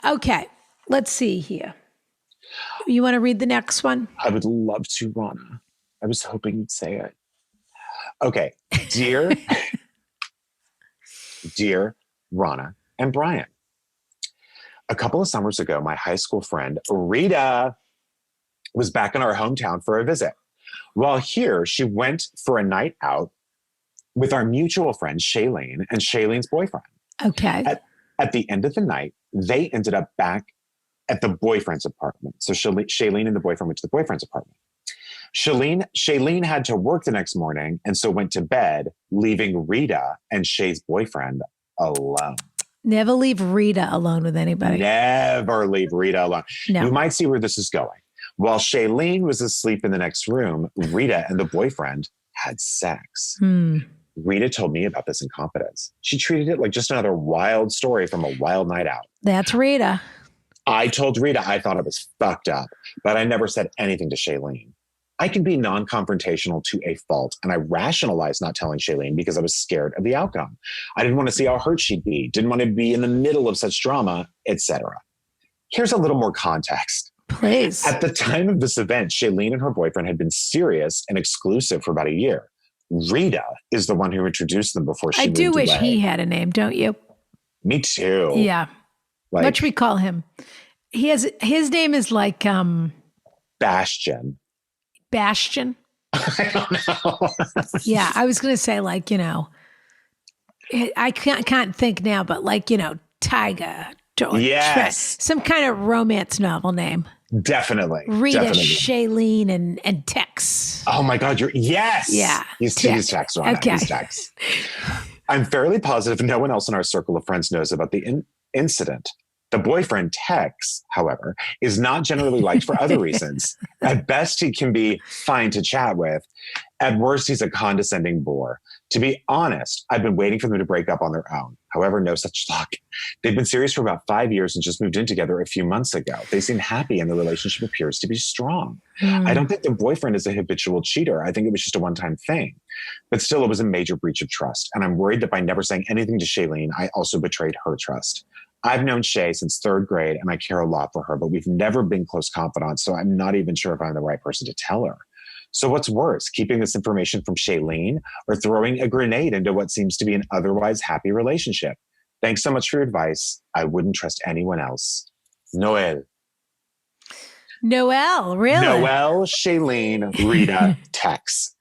Okay, let's see here. You want to read the next one? I would love to, Rana. I was hoping you'd say it. Okay. Dear Rana and Brian, a couple of summers ago, my high school friend, Rita, was back in our hometown for a visit. While here, she went for a night out with our mutual friend, Shayleen, and Shayleen's boyfriend. Okay. At the end of the night, they ended up back at the boyfriend's apartment. So Shayleen and the boyfriend went to the boyfriend's apartment. Shayleen had to work the next morning and so went to bed, leaving Rita and Shay's boyfriend alone. Never leave Rita alone with anybody. Never leave Rita alone. No. You might see where this is going. While Shayleen was asleep in the next room, Rita and the boyfriend had sex. Rita told me about this in confidence. She treated it like just another wild story from a wild night out. That's Rita. I told Rita I thought it was fucked up, but I never said anything to Shayleen. I can be non-confrontational to a fault, and I rationalized not telling Shayleen because I was scared of the outcome. I didn't want to see how hurt she'd be, didn't want to be in the middle of such drama, etc. Here's a little more context. Please. At the time of this event, Shayleen and her boyfriend had been serious and exclusive for about a year. Rita is the one who introduced them before she moved away. I do wish he had a name, don't you? Me too. Yeah. What should we call him? His name is like Bastion. Bastion? I don't know. Yeah, I was going to say I can't think now, but Tiger. Yes. Some kind of romance novel name. Definitely. Rita, definitely. Shayleen, and Tex. Oh my God, yes. Yeah. He's Tex, Rana. Okay. He's Tex. I'm fairly positive no one else in our circle of friends knows about the incident. The boyfriend, Tex, however, is not generally liked for other reasons. At best, he can be fine to chat with. At worst, he's a condescending bore. To be honest, I've been waiting for them to break up on their own. However, no such luck. They've been serious for about 5 years and just moved in together a few months ago. They seem happy and the relationship appears to be strong. I don't think the boyfriend is a habitual cheater. I think it was just a one-time thing. But still, it was a major breach of trust. And I'm worried that by never saying anything to Shayleen, I also betrayed her trust. I've known Shay since third grade and I care a lot for her, but we've never been close confidants, so I'm not even sure if I'm the right person to tell her. So what's worse, keeping this information from Shayleen or throwing a grenade into what seems to be an otherwise happy relationship? Thanks so much for your advice. I wouldn't trust anyone else. Noelle. Noelle, really? Noelle, Shayleen, Rita, Tex.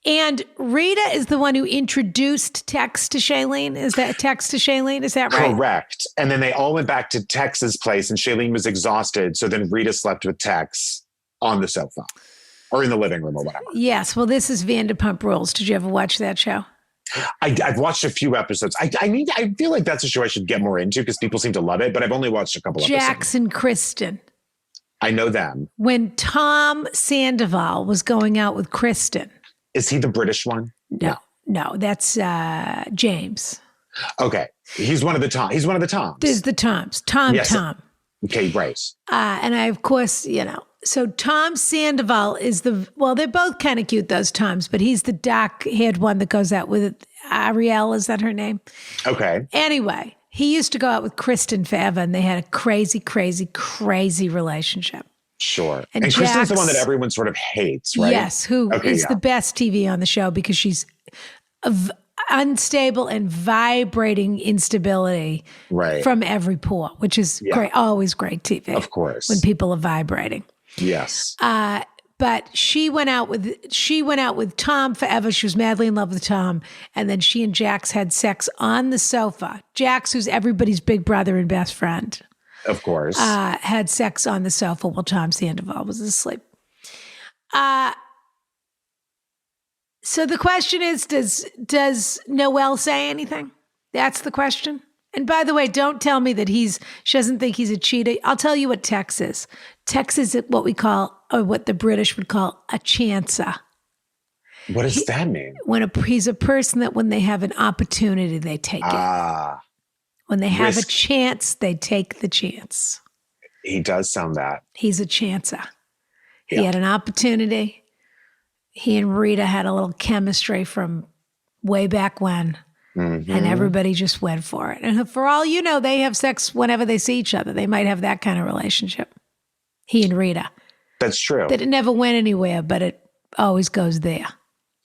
And Rita is the one who introduced Tex to Shayleen. Is that Tex to Shayleen? Is that right? Correct. And then they all went back to Tex's place and Shayleen was exhausted. So then Rita slept with Tex on the sofa or in the living room or whatever. Yes. Well, this is Vanderpump Rules. Did you ever watch that show? I've watched a few episodes. I feel like that's a show I should get more into because people seem to love it, but I've only watched a couple episodes. Jax and Kristen. I know them. When Tom Sandoval was going out with Kristen. Is he the British one? No, that's James. Okay. He's one of the Toms. There's the Toms. Tom. Okay, right. And I, of course, so Tom Sandoval is they're both kind of cute, those Toms, but he's the dark-haired one that goes out with Ariel. Is that her name? Okay. Anyway, he used to go out with Kristen forever, and they had a crazy, crazy, crazy relationship. Sure. And Kristen's the one that everyone sort of hates, right? Yes, who is the best TV on the show because she's unstable and vibrating instability from every pore, which is great, always great TV. Of course. When people are vibrating. Yes. But she went out with Tom forever. She was madly in love with Tom. And then she and Jax had sex on the sofa. Jax, who's everybody's big brother and best friend. Of course. Had sex on the sofa while Tom Sandoval was asleep. So the question is, does Noelle say anything? That's the question. And by the way, don't tell me that she doesn't think he's a cheater. I'll tell you what Tex is. Tex is what we call, or what the British would call, a chancer. What does that mean? He's a person that when they have an opportunity, they take it. When they have a chance, they take the chance. He does sound that. He's a chancer. He had an opportunity. He and Rita had a little chemistry from way back when. Mhm. And everybody just went for it. And for all you know, they have sex whenever they see each other. They might have that kind of relationship. He and Rita. That's true. That it never went anywhere, but it always goes there.